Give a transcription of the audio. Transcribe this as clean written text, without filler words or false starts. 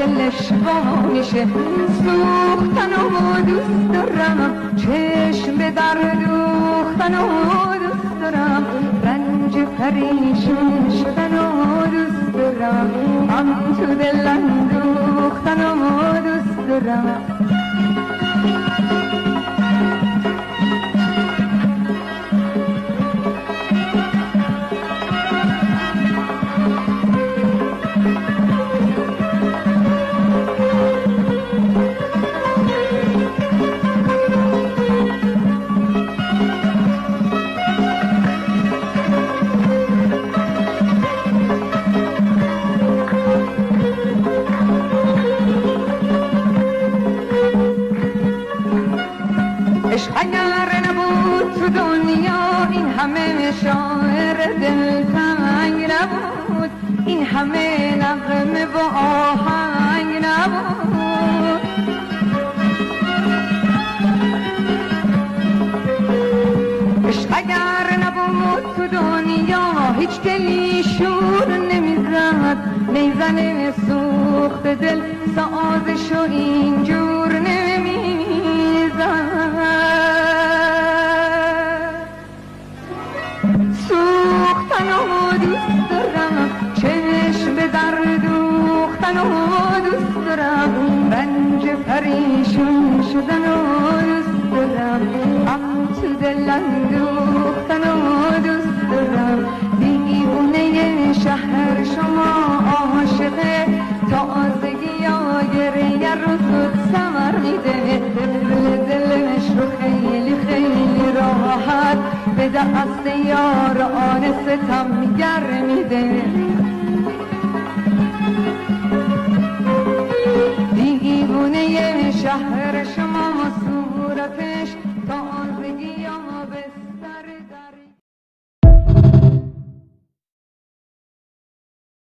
دلش وا میشه. سوختن و دوست دارم، چشم به در دوختن و دوست دارم، رنج پریشون شدن و دوست دارم، هم تو دل اندوختن و دوست دارم. اگر نبود تو دنیا این همه شاعر دلتنگ نبود، این همه نغمه و آهنگ نبود. عشق اگر نبود تو دنیا هیچ دلی شور نمیزد، میزن سوخت دل سازشو اینجور نمیزد. دوست دارم، چشم به در دوختن و دوست دارم، رنج پریشون شدن و دوست دارم، هم تو دل اندوختن و دوست دارم. دیوونه شهر شما عاشقه، تازگی ها گریه رو زود ثمر میده، دلش رو خیلی خیلی راحت به دست یار آن ستمگر میده.